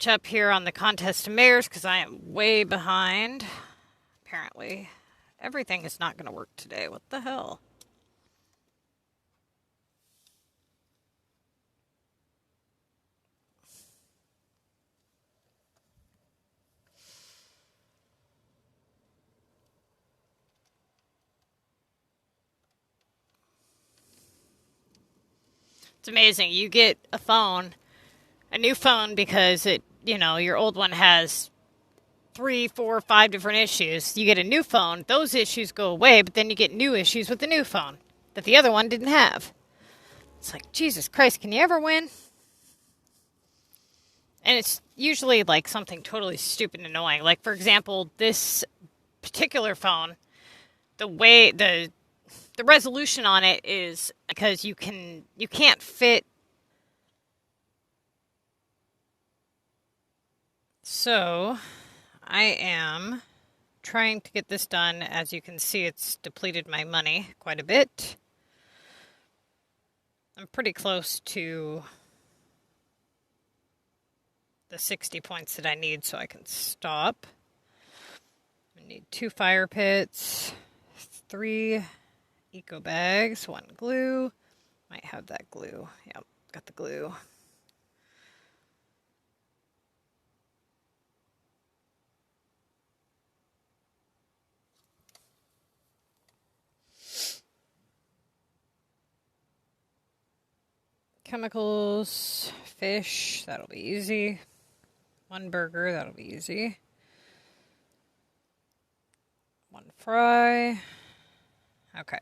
catch up here on the contest of mayors because I am way behind. Apparently, everything is not going to work today. What the hell? It's amazing. You get a new phone because your old one has 3, 4, 5 different issues. You get a new phone, those issues go away, but then you get new issues with the new phone that the other one didn't have. It's like, Jesus Christ, can you ever win? And it's usually like something totally stupid and annoying. Like, for example, this particular phone, the resolution on it is because you can't fit. So I am trying to get this done. As you can see, it's depleted my money quite a bit. I'm pretty close to the 60 points that I need so I can stop. I need 2 fire pits, 3 eco bags, 1 glue. Might have that glue. Yep, got the glue. Chemicals, fish, that'll be easy. 1 burger, that'll be easy. 1 fry. Okay.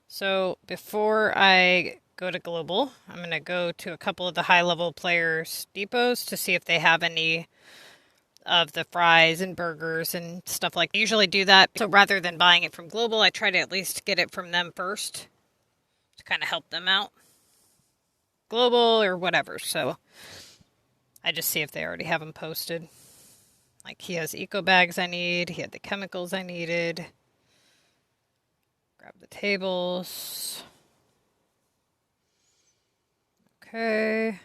So before I go to global, I'm going to go to a couple of the high-level players' depots to see if they have any of the fries and burgers and stuff like that. I usually do that. So rather than buying it from global, I try to at least get it from them first to kind of help them out. Global or whatever. So I just see if they already have them posted. Like, he has eco bags I need. He had the chemicals I needed. Grab the tables. Okay.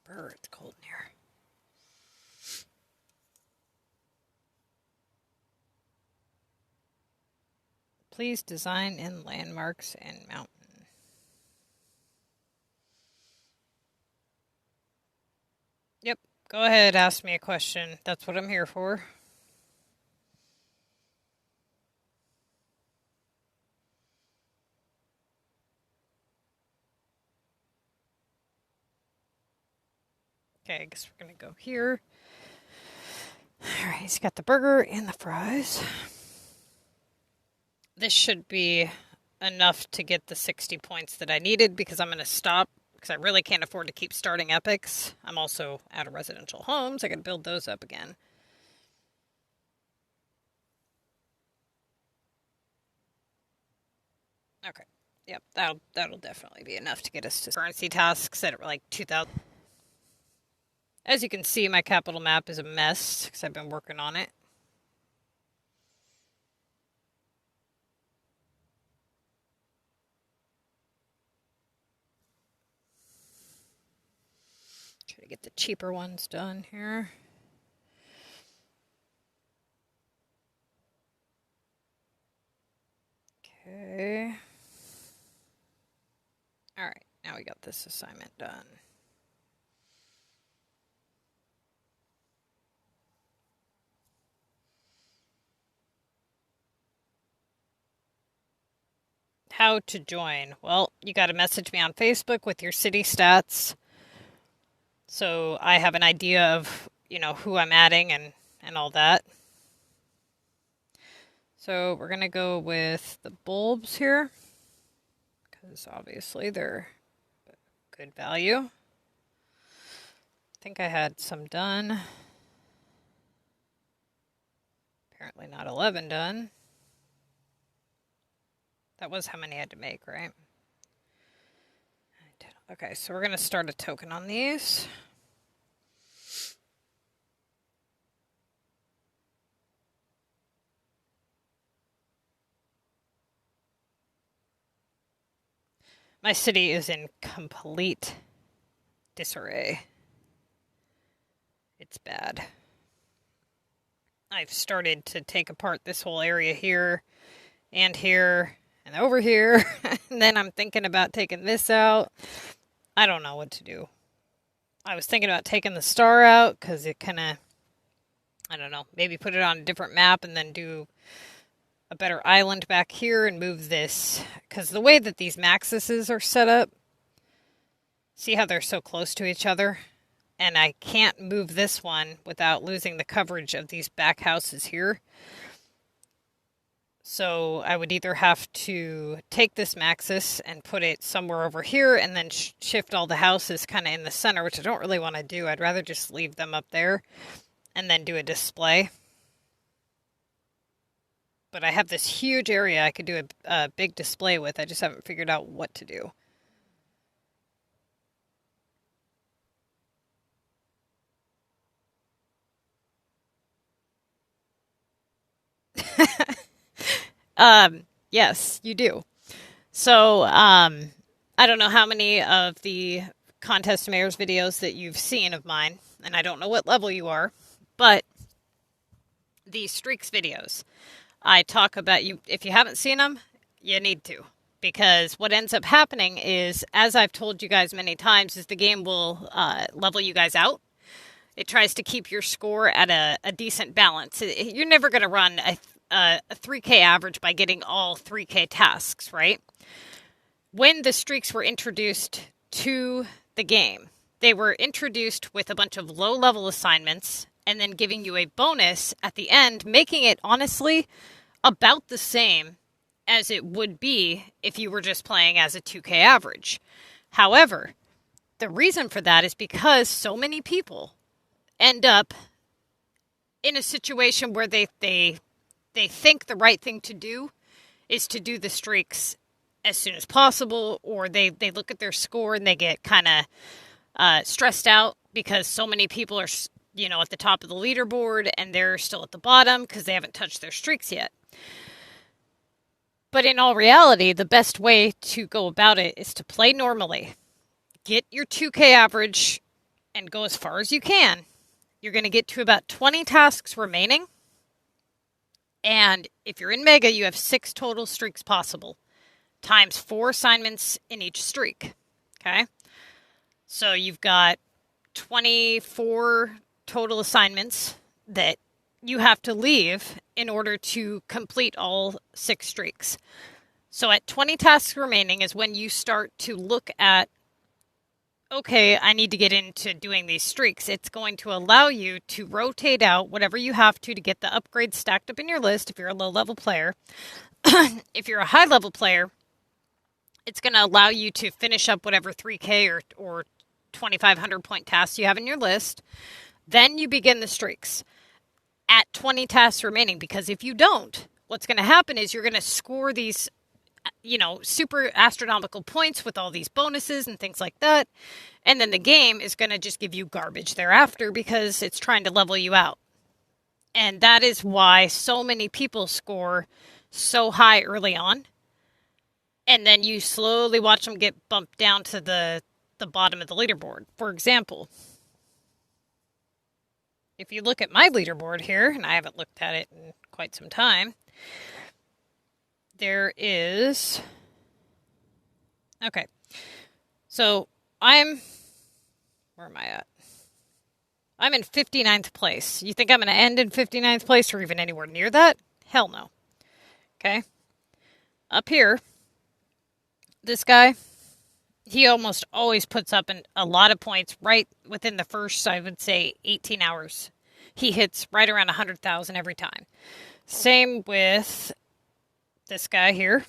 Brr, it's cold in here. Please design in landmarks and mountain. Yep, go ahead, ask me a question. That's what I'm here for. Okay, I guess we're going to go here. Alright, he's got the burger and the fries. This should be enough to get the 60 points that I needed because I'm going to stop because I really can't afford to keep starting epics. I'm also out of residential homes. I can build those up again. Okay. Yep, that'll definitely be enough to get us to currency tasks at like 2,000. As you can see, my capital map is a mess because I've been working on it. Try to get the cheaper ones done here. Okay. Alright, now we got this assignment done. How to join? Well, you got to message me on Facebook with your city stats. So I have an idea of, who I'm adding and all that. So we're going to go with the bulbs here. Because obviously they're good value. I think I had some done. Apparently not 11 done. That was how many I had to make, right? Okay, so we're going to start a token on these. My city is in complete disarray. It's bad. I've started to take apart this whole area here and over here. And then I'm thinking about taking this out. I don't know what to do. I was thinking about taking the star out because it kind of, I don't know, maybe put it on a different map and then do a better island back here and move this. Because the way that these Maxuses are set up, see how they're so close to each other? And I can't move this one without losing the coverage of these back houses here. So I would either have to take this Maxus and put it somewhere over here and then shift all the houses kind of in the center, which I don't really want to do. I'd rather just leave them up there and then do a display. But I have this huge area I could do a big display with. I just haven't figured out what to do. Yes, you do. So, I don't know how many of the Contest Mayors videos that you've seen of mine, and I don't know what level you are, but the Streaks videos, I talk about you. If you haven't seen them, you need to, because what ends up happening is, as I've told you guys many times, is the game will level you guys out. It tries to keep your score at a decent balance. You're never going to run a 3K average by getting all 3K tasks, right? When the streaks were introduced to the game, they were introduced with a bunch of low-level assignments and then giving you a bonus at the end, making it, honestly, about the same as it would be if you were just playing as a 2K average. However, the reason for that is because so many people end up in a situation where they think the right thing to do is to do the streaks as soon as possible, or they look at their score and they get kind of stressed out because so many people are, at the top of the leaderboard and they're still at the bottom because they haven't touched their streaks yet. But in all reality, the best way to go about it is to play normally. Get your 2K average and go as far as you can. You're going to get to about 20 tasks remaining. And if you're in Mega, you have 6 total streaks possible, times 4 assignments in each streak. Okay? So you've got 24 total assignments that you have to leave in order to complete all 6 streaks. So at 20 tasks remaining is when you start to look at, okay, I need to get into doing these streaks. It's going to allow you to rotate out whatever you have to get the upgrades stacked up in your list if you're a low-level player. If you're a high-level player, it's going to allow you to finish up whatever 3K or 2,500 point tasks you have in your list. Then you begin the streaks at 20 tasks remaining, because if you don't, what's going to happen is you're going to score these super astronomical points with all these bonuses and things like that. And then the game is going to just give you garbage thereafter because it's trying to level you out. And that is why so many people score so high early on. And then you slowly watch them get bumped down to the bottom of the leaderboard. For example, if you look at my leaderboard here, and I haven't looked at it in quite some time, there is... Okay. So where am I at? I'm in 59th place. You think I'm going to end in 59th place or even anywhere near that? Hell no. Okay. Up here, this guy, he almost always puts up a lot of points right within the first, I would say, 18 hours. He hits right around 100,000 every time. Same with this guy here.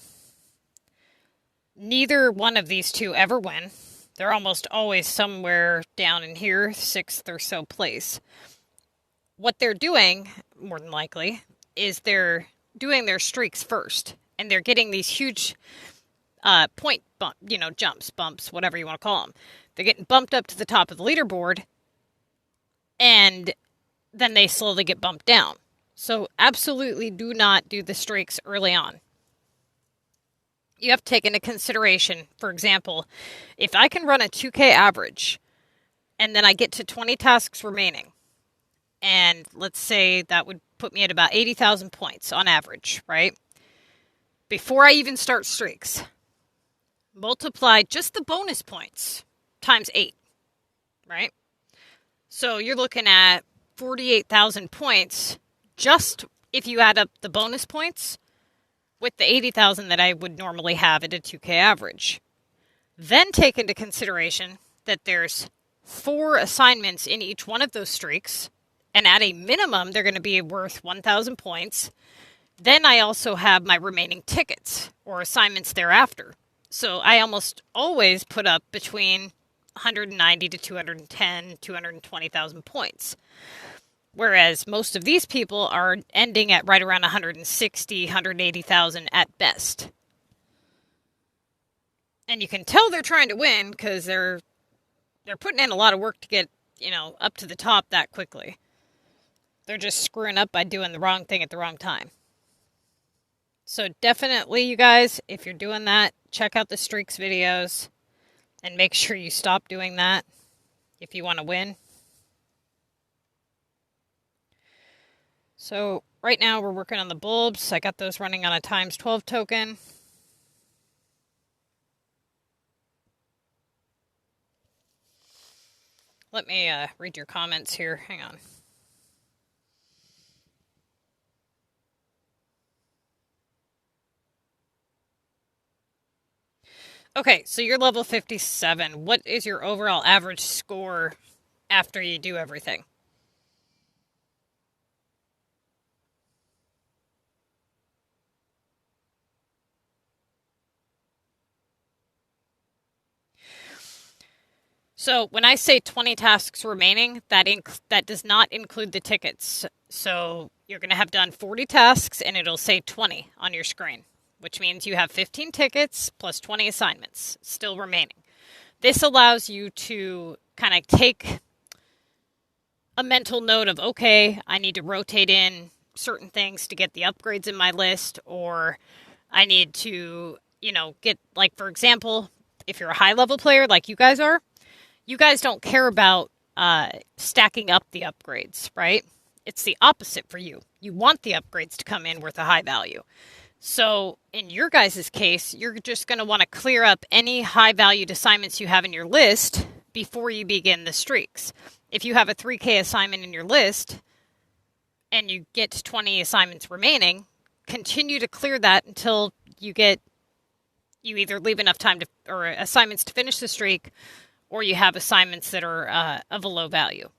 Neither one of these two ever win. They're almost always somewhere down in here, 6th or so place. What they're doing, more than likely, is they're doing their streaks first. And they're getting these huge point jumps, bumps, whatever you want to call them. They're getting bumped up to the top of the leaderboard. And then they slowly get bumped down. So absolutely do not do the streaks early on. you have to take into consideration, for example, if I can run a 2K average and then I get to 20 tasks remaining, and let's say that would put me at about 80,000 points on average, right? Before I even start streaks, multiply just the bonus points times 8, right? So you're looking at 48,000 points just if you add up the bonus points with the 80,000 that I would normally have at a 2K average. Then take into consideration that there's 4 assignments in each one of those streaks, and at a minimum, they're going to be worth 1,000 points. Then I also have my remaining tickets or assignments thereafter. So I almost always put up between 190 to 210, 220,000 points. Whereas most of these people are ending at right around 160, 180,000 at best. And you can tell they're trying to win because they're putting in a lot of work to get, up to the top that quickly. They're just screwing up by doing the wrong thing at the wrong time. So definitely, you guys, if you're doing that, check out the streaks videos and make sure you stop doing that if you want to win. So right now we're working on the bulbs. I got those running on a times 12 token. Let me read your comments here. Hang on. Okay, so you're level 57. What is your overall average score after you do everything? So when I say 20 tasks remaining, that does not include the tickets. So you're going to have done 40 tasks and it'll say 20 on your screen, which means you have 15 tickets plus 20 assignments still remaining. This allows you to kind of take a mental note of, okay, I need to rotate in certain things to get the upgrades in my list, or I need to, get, like, for example, if you're a high-level player like you guys are, you guys don't care about stacking up the upgrades, right? It's the opposite for you. You want the upgrades to come in worth a high value. So in your guys' case, you're just going to want to clear up any high-valued assignments you have in your list before you begin the streaks. If you have a 3K assignment in your list and you get 20 assignments remaining, continue to clear that until you either leave enough time or assignments to finish the streak, or you have assignments that are of a low value.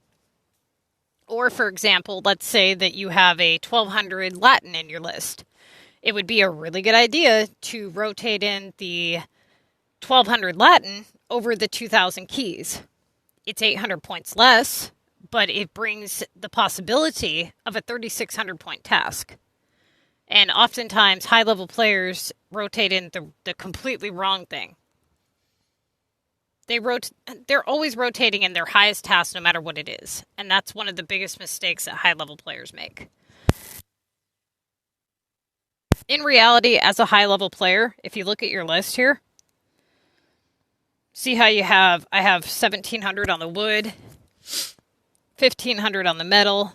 Or, for example, let's say that you have a 1200 Latin in your list. It would be a really good idea to rotate in the 1200 Latin over the 2000 keys. It's 800 points less, but it brings the possibility of a 3600 point task. And oftentimes, high-level players rotate in the completely wrong thing. They're always rotating in their highest task no matter what it is. And that's one of the biggest mistakes that high-level players make. In reality, as a high-level player, if you look at your list here, see how I have 1,700 on the wood, 1,500 on the metal,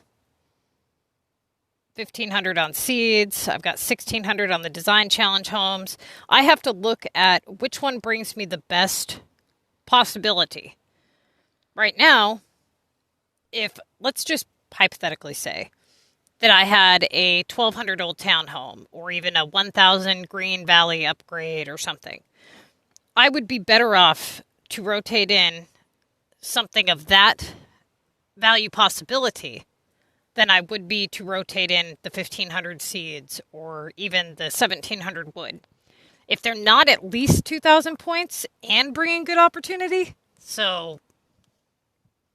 1,500 on seeds. I've got 1,600 on the design challenge homes. I have to look at which one brings me the best possibility. Right now, let's just hypothetically say that I had a 1,200 Old Town home or even a 1,000 Green Valley upgrade or something, I would be better off to rotate in something of that value possibility than I would be to rotate in the 1,500 seeds or even the 1,700 wood. If they're not at least 2,000 points and bringing good opportunity, so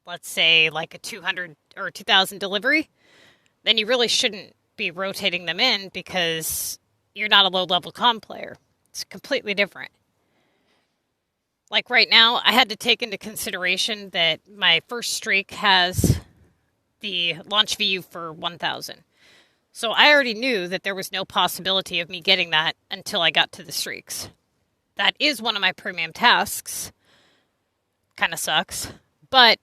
let's say like a 200 or 2,000 delivery, then you really shouldn't be rotating them in because you're not a low-level CoM player. It's completely different. Like right now, I had to take into consideration that my first streak has the launch VU for 1,000. So I already knew that there was no possibility of me getting that until I got to the streaks. That is one of my premium tasks. Kind of sucks. But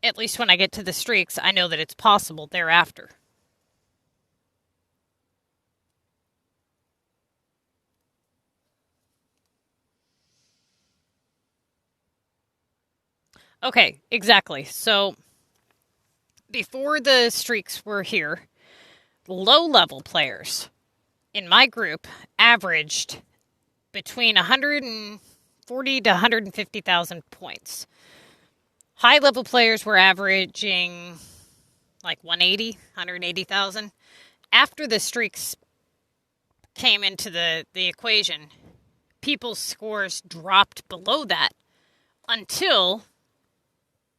at least when I get to the streaks, I know that it's possible thereafter. Okay, exactly. So before the streaks were here, low-level players in my group averaged between 140 to 150,000 points. High-level players were averaging like 180,000. After the streaks came into the equation, people's scores dropped below that until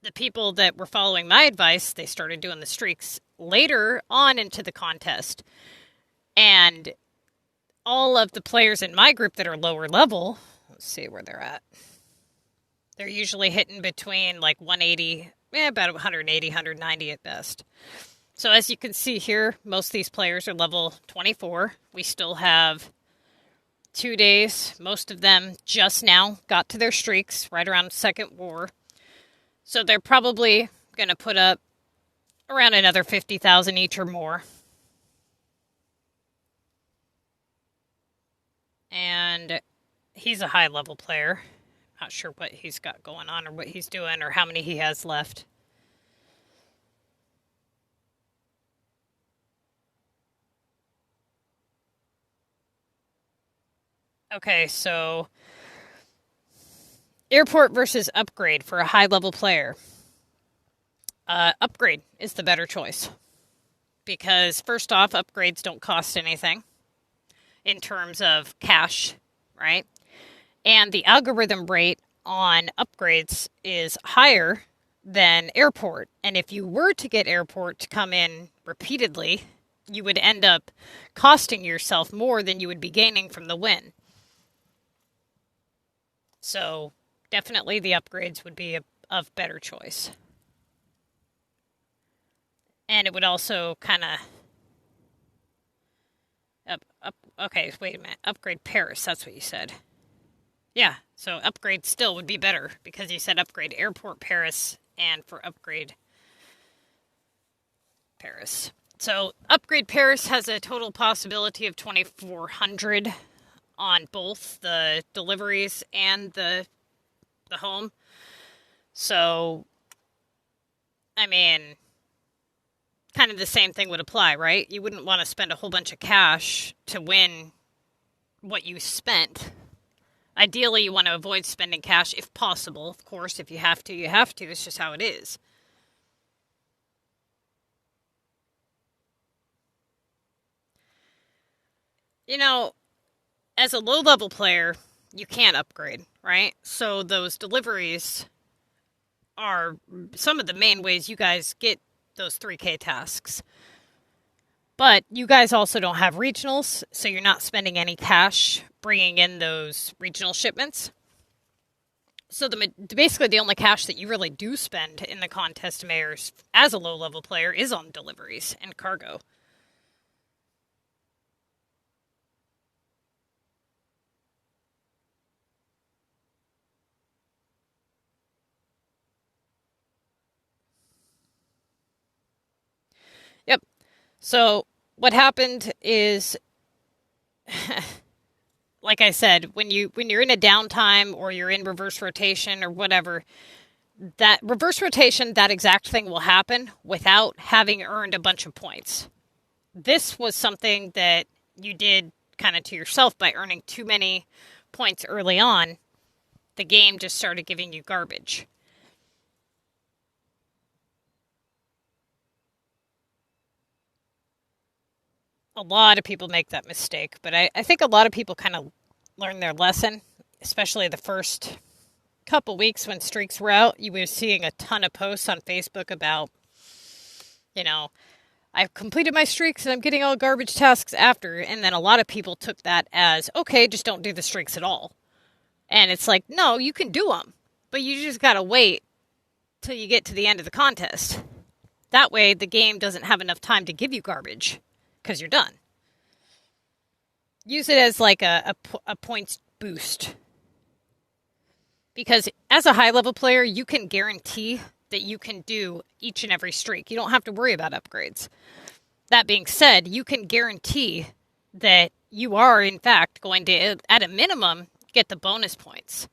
the people that were following my advice, they started doing the streaks later on into the contest. And all of the players in my group that are lower level, let's see where they're at. They're usually hitting between like 180, about 180, 190 at best. So as you can see here, most of these players are level 24. We still have 2 days. Most of them just now got to their streaks right around Second War. So they're probably going to put up around another 50,000 each or more. And he's a high-level player. Not sure what he's got going on or what he's doing or how many he has left. Okay, so airport versus upgrade for a high-level player. Upgrade is the better choice. Because first off, upgrades don't cost anything in terms of cash, right? And the algorithm rate on upgrades is higher than airport. And if you were to get airport to come in repeatedly, you would end up costing yourself more than you would be gaining from the win. So definitely the upgrades would be of better choice. And it would also kind of... Okay, wait a minute. Upgrade Paris, that's what you said. Yeah, so upgrade still would be better because you said upgrade airport Paris and for upgrade Paris. So upgrade Paris has a total possibility of 2,400 on both the deliveries and the home. So, I mean, kind of the same thing would apply, right? You wouldn't want to spend a whole bunch of cash to win what you spent. Ideally, you want to avoid spending cash if possible. Of course, if you have to, you have to. It's just how it is. You know, as a low-level player, you can't upgrade, right? So those deliveries are some of the main ways you guys get those 3K tasks. But you guys also don't have regionals, so you're not spending any cash bringing in those regional shipments. So basically the only cash that you really do spend in the contest mayors as a low-level player is on deliveries and cargo. Yep. So what happened is, like I said, when you're in a downtime or you're in reverse rotation or whatever, that reverse rotation, that exact thing will happen without having earned a bunch of points. This was something that you did kind of to yourself by earning too many points early on. The game just started giving you garbage. A lot of people make that mistake, but I think a lot of people kind of learn their lesson, especially the first couple weeks when streaks were out. You were seeing a ton of posts on Facebook about, I've completed my streaks and I'm getting all garbage tasks after. And then a lot of people took that as, okay, just don't do the streaks at all. And it's like, no, you can do them, but you just got to wait till you get to the end of the contest. That way the game doesn't have enough time to give you garbage. Because you're done. Use it as like a points boost Because as a high level player, you can guarantee that you can do each and every streak. You don't have to worry about upgrades. That being said, you can guarantee that you are, in fact, going to, at a minimum, get the bonus points.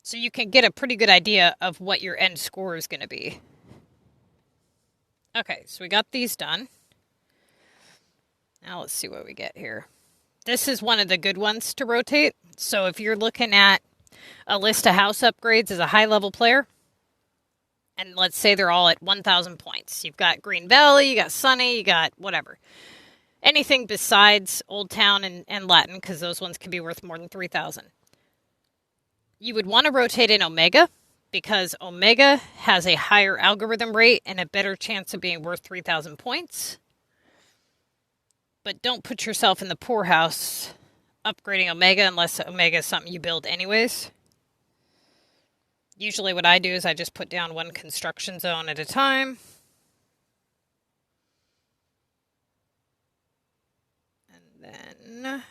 So you can get a pretty good idea of what your end score is going to be. Okay, so we got these done. Now let's see what we get here. This is one of the good ones to rotate. So if you're looking at a list of house upgrades as a high-level player, and let's say they're all at 1,000 points. You've got Green Valley, you got Sunny, you got whatever. Anything besides Old Town and Latin, because those ones can be worth more than 3,000. You would want to rotate in Omega, because Omega has a higher algorithm rate and a better chance of being worth 3,000 points. But don't put yourself in the poorhouse upgrading Omega unless Omega is something you build anyways. Usually what I do is I just put down one construction zone at a time. And then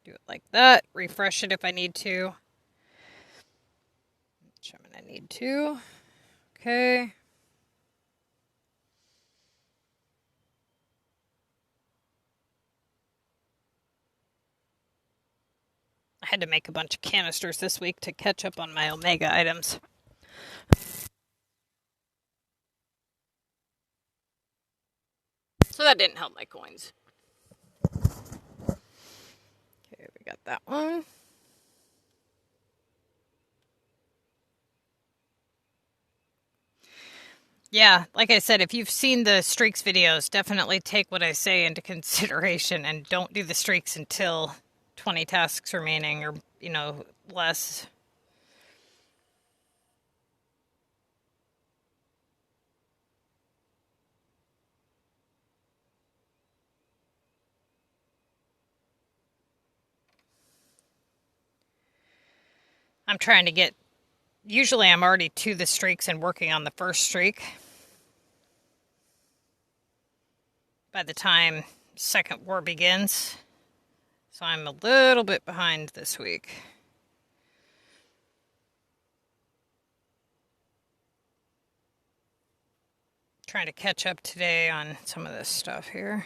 do it like that. Refresh it if I need to. Which I'm going to need to. Okay. I had to make a bunch of canisters this week to catch up on my Omega items. So that didn't help my coins. Okay, we got that one. Yeah, like I said, if you've seen the streaks videos, definitely take what I say into consideration and don't do the streaks until 20 tasks remaining or, less. I'm trying to get, usually I'm already to the streaks and working on the first streak. By the time second war begins. So I'm a little bit behind this week. Trying to catch up today on some of this stuff here.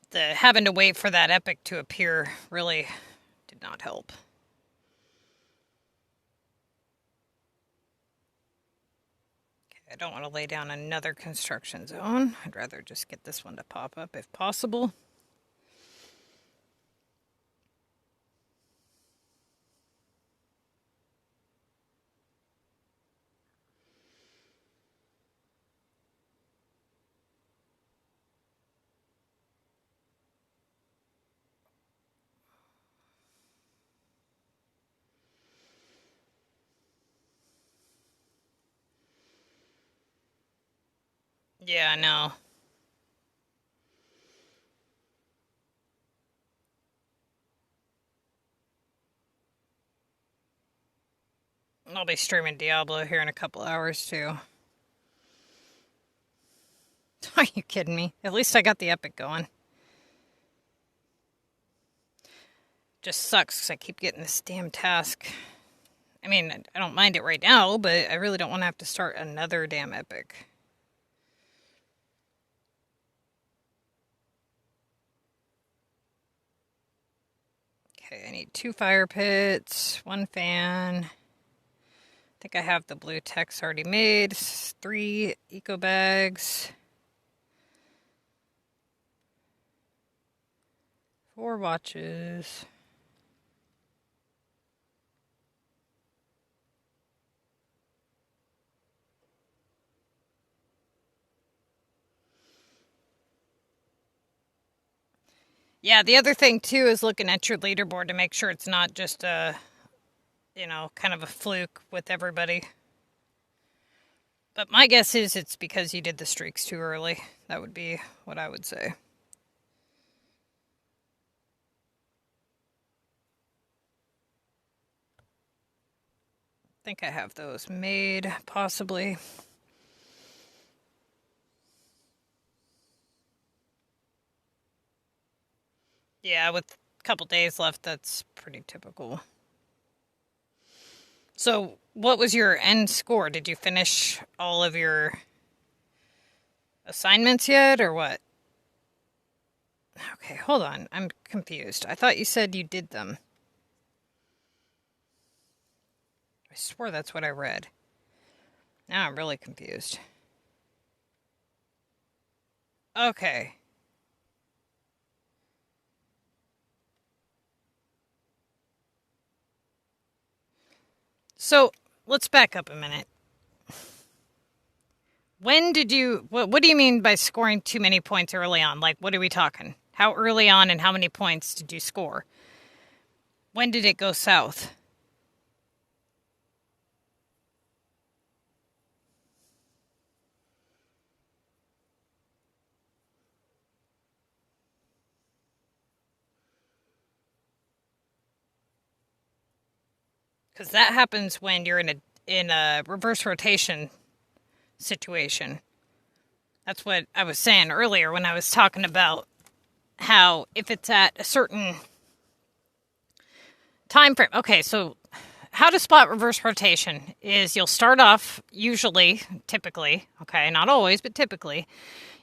The having to wait for that epic to appear really did not help. I don't want to lay down another construction zone. I'd rather just get this one to pop up if possible. Yeah, I know. I'll be streaming Diablo here in a couple hours, too. Are you kidding me? At least I got the epic going. Just sucks because I keep getting this damn task. I mean, I don't mind it right now, but I really don't want to have to start another damn epic. Okay, I need 2 fire pits, 1 fan. I think I have the blue text already made. 3 eco bags. 4 watches. Yeah, the other thing too is looking at your leaderboard to make sure it's not just a, kind of a fluke with everybody. But my guess is it's because you did the streaks too early. That would be what I would say. I think I have those made, possibly. Yeah, with couple days left. That's pretty typical. So what was your end score? Did you finish all of your assignments yet, or what? Okay, hold on. I'm confused. I thought you said you did them. I swore that's what I read. Now I'm really confused. Okay. So let's back up a minute. When did you, what do you mean by scoring too many points early on? Like, what are we talking? How early on and how many points did you score? When did it go south? Because that happens when you're in a reverse rotation situation. That's what I was saying earlier when I was talking about how if it's at a certain time frame. Okay, so how to spot reverse rotation is you'll start off typically, okay, not always, but typically,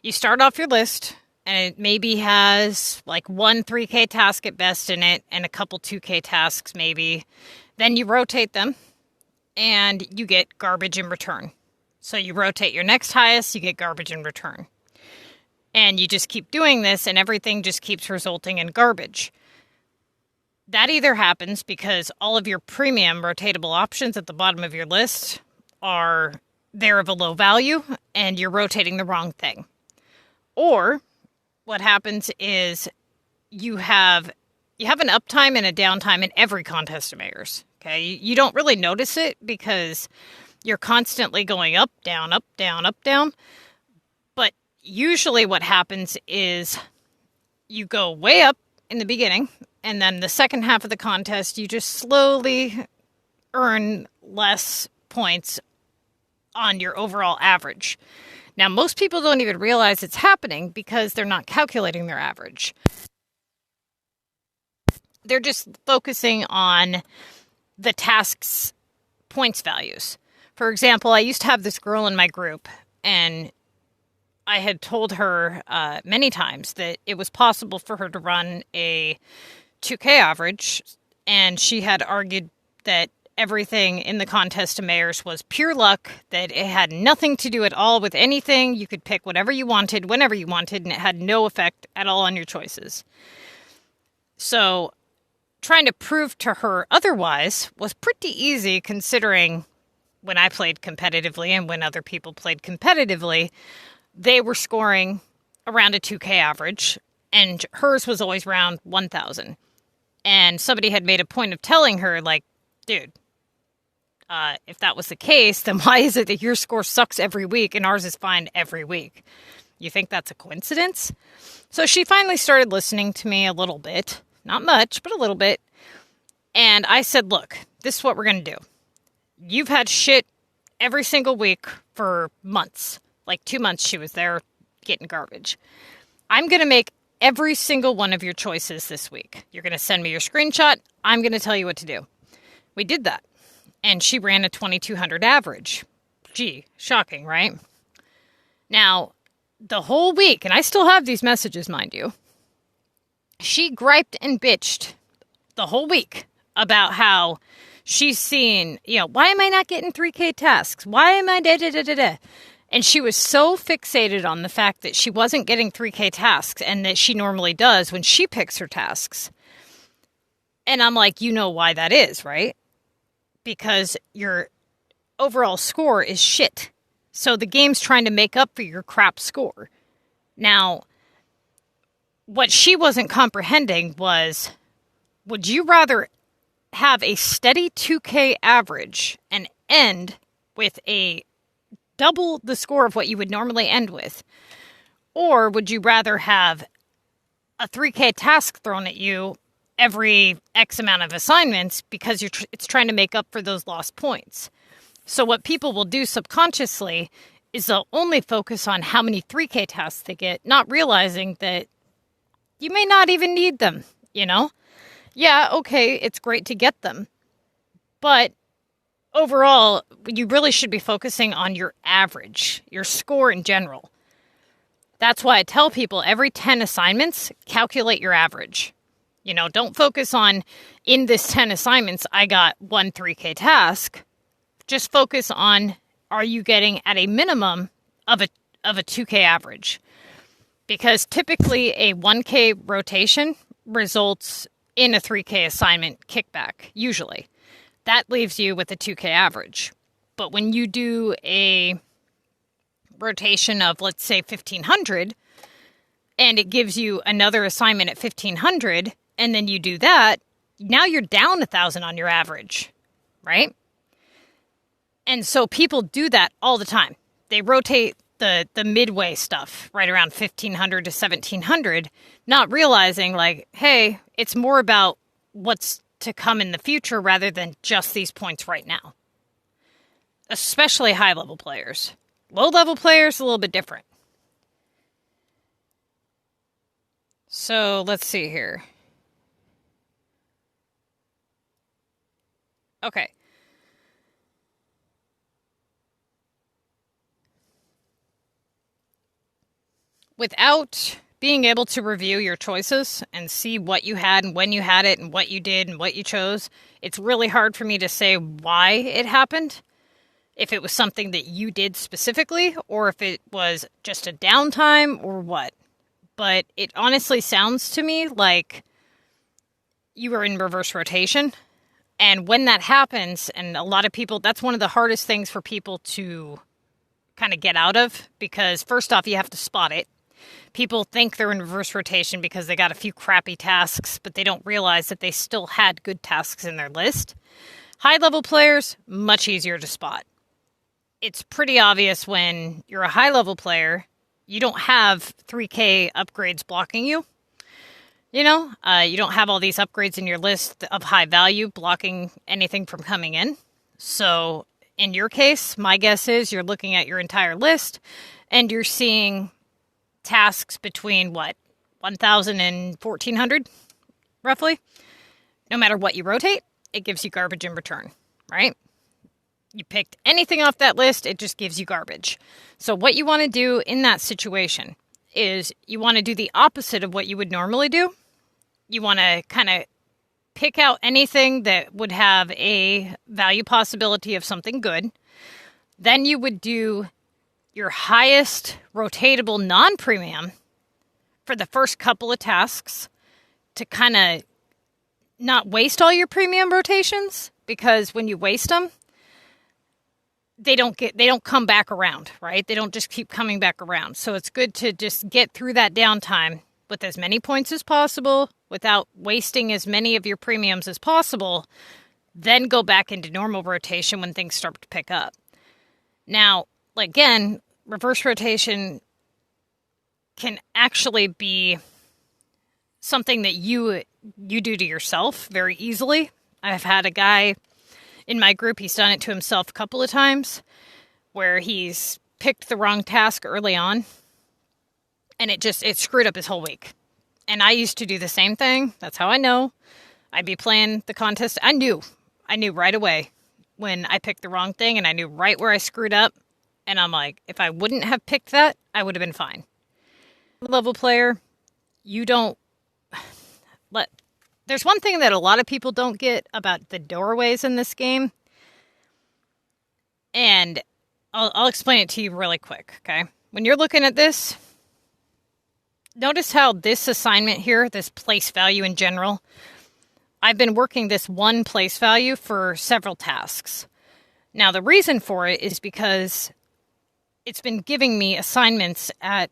you start off your list and it maybe has like one 3K task at best in it and a couple 2K tasks maybe. Then you rotate them and you get garbage in return. So you rotate your next highest, you get garbage in return. And you just keep doing this and everything just keeps resulting in garbage. That either happens because all of your premium rotatable options at the bottom of your list they're of a low value and you're rotating the wrong thing. Or what happens is you have an uptime and a downtime in every contest of mayors. Okay, you don't really notice it because you're constantly going up, down, up, down, up, down. But usually what happens is you go way up in the beginning, and then the second half of the contest, you just slowly earn less points on your overall average. Now, most people don't even realize it's happening because they're not calculating their average. They're just focusing on the task's points values. For example, I used to have this girl in my group, and I had told her many times that it was possible for her to run a 2K average, and she had argued that everything in the contest of mayors was pure luck, that it had nothing to do at all with anything. You could pick whatever you wanted, whenever you wanted, and it had no effect at all on your choices. So trying to prove to her otherwise was pretty easy considering when I played competitively and when other people played competitively, they were scoring around a 2K average and hers was always around 1,000. And somebody had made a point of telling her, like, dude, if that was the case, then why is it that your score sucks every week and ours is fine every week? You think that's a coincidence? So she finally started listening to me a little bit. Not much, but a little bit. And I said, look, this is what we're going to do. You've had shit every single week for months. Like 2 months she was there getting garbage. I'm going to make every single one of your choices this week. You're going to send me your screenshot. I'm going to tell you what to do. We did that. And she ran a 2,200 average. Gee, shocking, right? Now, the whole week, and I still have these messages, mind you, she griped and bitched the whole week about how she's seen, why am I not getting 3K tasks? Why am I da-da-da-da-da? And she was so fixated on the fact that she wasn't getting 3K tasks and that she normally does when she picks her tasks. And I'm like, you know why that is, right? Because your overall score is shit. So the game's trying to make up for your crap score. Now, what she wasn't comprehending was, would you rather have a steady 2K average and end with a double the score of what you would normally end with? Or would you rather have a 3K task thrown at you every X amount of assignments because it's trying to make up for those lost points? So what people will do subconsciously is they'll only focus on how many 3K tasks they get, not realizing that you may not even need them, Yeah, okay, it's great to get them. But overall, you really should be focusing on your average, your score in general. That's why I tell people every 10 assignments, calculate your average. Don't focus on, in this 10 assignments, I got one 3K task. Just focus on, are you getting at a minimum of a 2K average? Because typically a 1K rotation results in a 3K assignment kickback, usually. That leaves you with a 2K average. But when you do a rotation of, let's say, 1,500, and it gives you another assignment at 1,500, and then you do that, now you're down 1,000 on your average, right? And so people do that all the time. They rotate the midway stuff right around 1,500 to 1,700, not realizing, like, hey, it's more about what's to come in the future rather than just these points right now. Especially high-level players. Low-level players, a little bit different. So, let's see here. Okay. Without being able to review your choices and see what you had and when you had it and what you did and what you chose, it's really hard for me to say why it happened. If it was something that you did specifically, or if it was just a downtime, or what. But it honestly sounds to me like you were in reverse rotation. And when that happens, and a lot of people, that's one of the hardest things for people to kind of get out of, because first off, you have to spot it. People think they're in reverse rotation because they got a few crappy tasks, but they don't realize that they still had good tasks in their list. High-level players, much easier to spot. It's pretty obvious when you're a high-level player, you don't have 3K upgrades blocking you. You don't have all these upgrades in your list of high value blocking anything from coming in. So in your case, my guess is you're looking at your entire list and you're seeing tasks between 1,000 and 1,400, roughly. No matter what you rotate, it gives you garbage in return, right? You picked anything off that list, it just gives you garbage. So what you want to do in that situation is you want to do the opposite of what you would normally do. You want to kind of pick out anything that would have a value possibility of something good. Then you would do your highest rotatable non-premium for the first couple of tasks to kind of not waste all your premium rotations, because when you waste them, they don't come back around, right? They don't just keep coming back around. So it's good to just get through that downtime with as many points as possible without wasting as many of your premiums as possible, then go back into normal rotation when things start to pick up. Now, again, reverse rotation can actually be something that you do to yourself very easily. I've had a guy in my group, he's done it to himself a couple of times, where he's picked the wrong task early on, and it screwed up his whole week. And I used to do the same thing. That's how I know. I'd be playing the contest. I knew right away when I picked the wrong thing, and I knew right where I screwed up. And I'm like, if I wouldn't have picked that, I would have been fine. Level player, you don't let... There's one thing that a lot of people don't get about the doorways in this game. And I'll explain it to you really quick, okay? When you're looking at this, notice how this assignment here, this place value in general, I've been working this one place value for several tasks. Now, the reason for it is because it's been giving me assignments at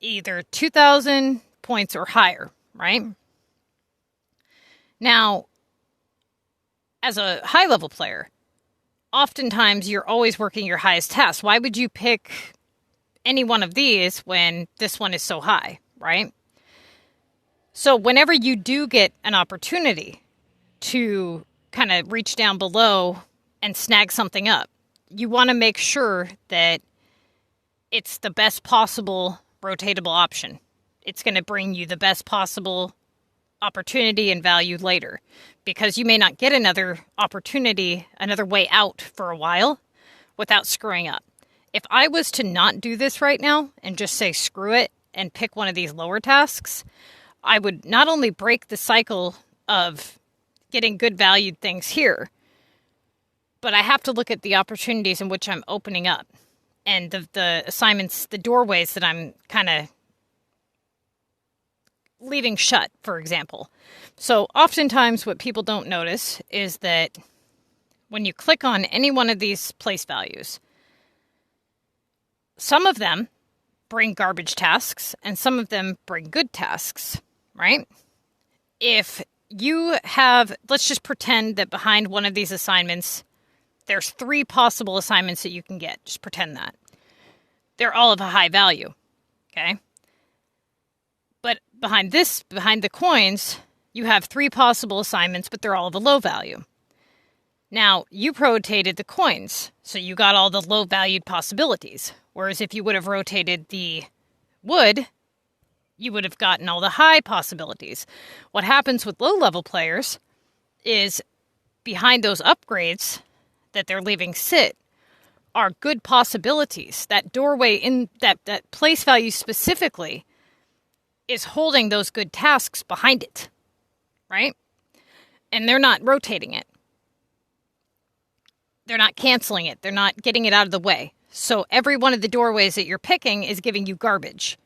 either 2,000 points or higher, right? Now, as a high-level player, oftentimes you're always working your highest task. Why would you pick any one of these when this one is so high, right? So whenever you do get an opportunity to kind of reach down below and snag something up, you want to make sure that it's the best possible rotatable option. It's going to bring you the best possible opportunity and value later, because you may not get another opportunity, another way out for a while without screwing up. If I was to not do this right now and just say screw it and pick one of these lower tasks, I would not only break the cycle of getting good valued things here, but I have to look at the opportunities in which I'm opening up and the assignments, the doorways that I'm kind of leaving shut, for example. So oftentimes what people don't notice is that when you click on any one of these place values, some of them bring garbage tasks and some of them bring good tasks, right? If you have, let's just pretend that behind one of these assignments, there's 3 possible assignments that you can get. Just pretend that. They're all of a high value, okay? But behind the coins, you have 3 possible assignments, but they're all of a low value. Now, you rotated the coins, so you got all the low-valued possibilities. Whereas if you would have rotated the wood, you would have gotten all the high possibilities. What happens with low-level players is behind those upgrades that they're leaving sit are good possibilities. That doorway in that place value specifically is holding those good tasks behind it, right? And they're not rotating it. They're not canceling it. They're not getting it out of the way. So every one of the doorways that you're picking is giving you garbage.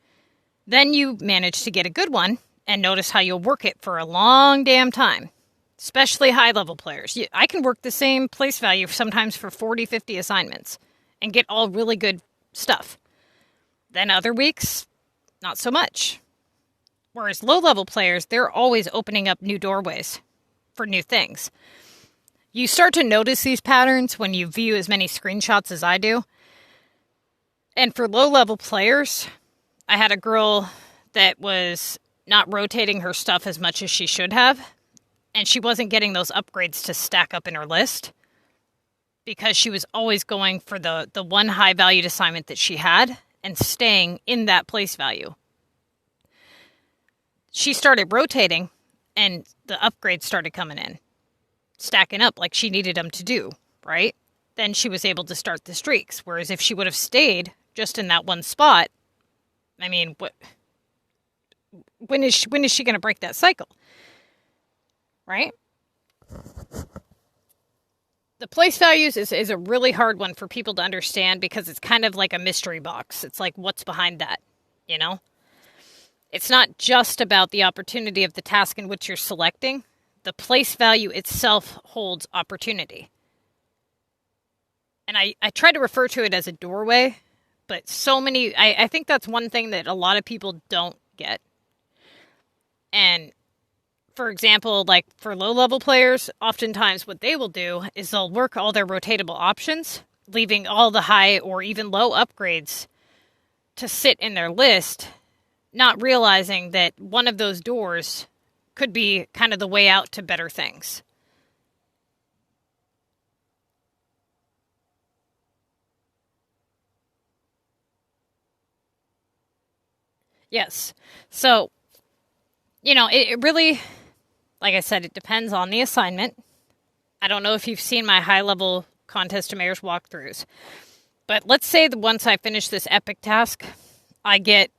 Then you manage to get a good one and notice how you'll work it for a long damn time, especially high-level players. I can work the same place value sometimes for 40, 50 assignments and get all really good stuff. Then other weeks, not so much. Whereas low-level players, they're always opening up new doorways for new things. You start to notice these patterns when you view as many screenshots as I do. And for low-level players, I had a girl that was not rotating her stuff as much as she should have, and she wasn't getting those upgrades to stack up in her list because she was always going for the one high-valued assignment that she had and staying in that place value. She started rotating, and the upgrades started coming in, stacking up like she needed them to do, right? Then she was able to start the streaks, whereas if she would have stayed just in that one spot, I mean, when is she going to break that cycle? Right? The place values is a really hard one for people to understand because it's kind of like a mystery box. It's like, what's behind that? You know? It's not just about the opportunity of the task in which you're selecting. The place value itself holds opportunity. And I try to refer to it as a doorway, but I think that's one thing that a lot of people don't get. And for example, like for low-level players, oftentimes what they will do is they'll work all their rotatable options, leaving all the high or even low upgrades to sit in their list, not realizing that one of those doors could be kind of the way out to better things. Yes. So, it really, like I said, it depends on the assignment. I don't know if you've seen my high-level Contest to Mayors walkthroughs, but let's say that once I finish this epic task, I get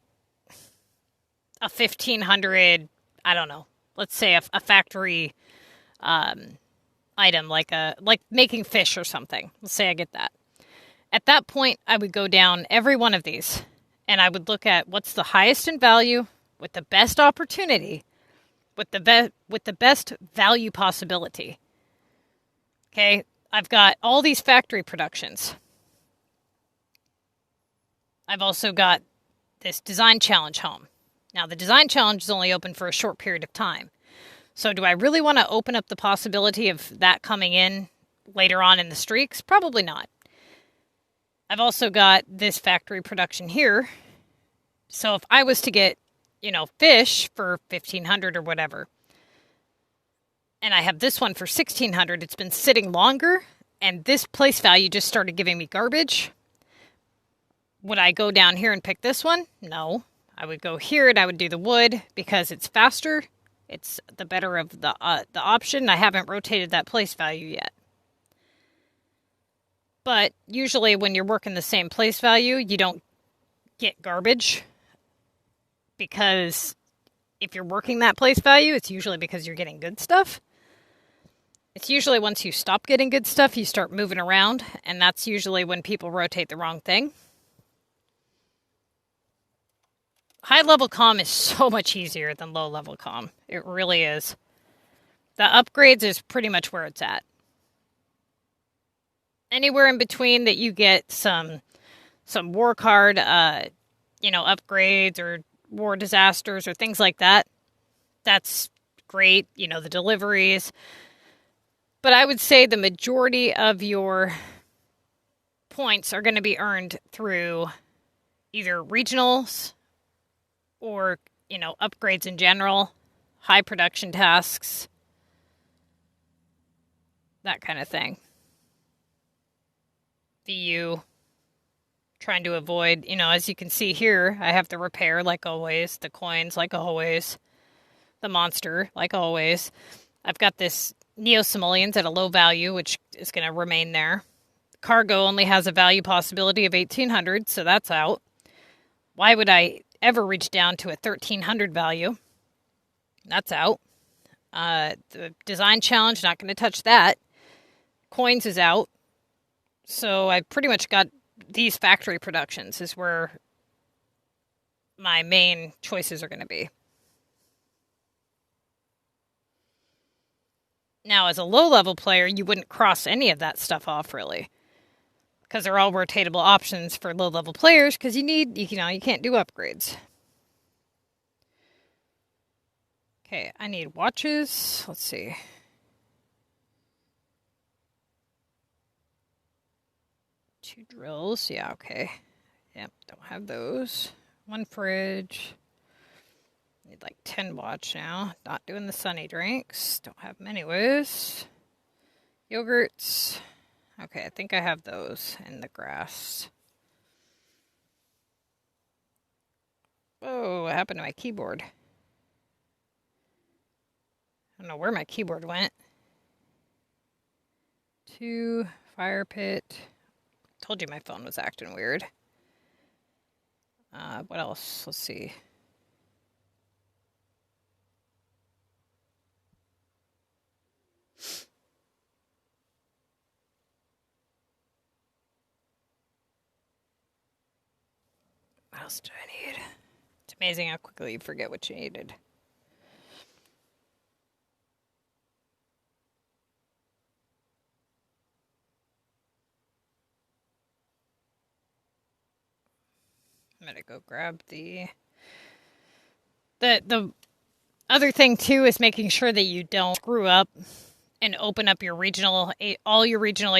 a 1,500, I don't know, let's say a factory item, like making fish or something. Let's say I get that. At that point, I would go down every one of these, and I would look at what's the highest in value, with the best opportunity, with the best value possibility. Okay, I've got all these factory productions. I've also got this design challenge home. Now, the design challenge is only open for a short period of time. So do I really want to open up the possibility of that coming in later on in the streaks? Probably not. I've also got this factory production here. So if I was to get, fish for 1,500 or whatever, and I have this one for 1,600, it's been sitting longer, and this place value just started giving me garbage. Would I go down here and pick this one? No. I would go here and I would do the wood because it's faster it's the better of the option. I haven't rotated that place value yet. But usually when you're working the same place value, you don't get garbage, because if you're working that place value, it's usually because you're getting good stuff. It's usually once you stop getting good stuff, you start moving around, and that's usually when people rotate the wrong thing. High-level CoM is so much easier than low-level CoM. It really is. The upgrades is pretty much where it's at. Anywhere in between that you get some war card, upgrades or war disasters or things like that, that's great. The deliveries. But I would say the majority of your points are going to be earned through either regionals or, upgrades in general, high production tasks, that kind of thing. VU, trying to avoid, as you can see here, I have the repair like always, the coins like always, the monster like always. I've got this Neo-Simoleons at a low value, which is going to remain there. Cargo only has a value possibility of 1,800, so that's out. Why would I ever reach down to a 1,300 value? That's out. The design challenge, not going to touch that. Coins is out. So I pretty much got these factory productions is where my main choices are going to be. Now, as a low-level player, you wouldn't cross any of that stuff off, really, because they're all rotatable options for low-level players, because you can't do upgrades. Okay, I need watches. Let's see. Two drills. Yeah, okay. Yep, don't have those. One fridge. Need like 10 watch now. Not doing the sunny drinks. Don't have them anyways. Yogurts. Okay, I think I have those in the grass. Whoa, what happened to my keyboard? I don't know where my keyboard went. 2, fire pit. Told you my phone was acting weird. What else? Let's see. What else do I need? It's amazing how quickly you forget what you needed. I'm gonna go grab the other thing too is making sure that you don't screw up and open up your all your regional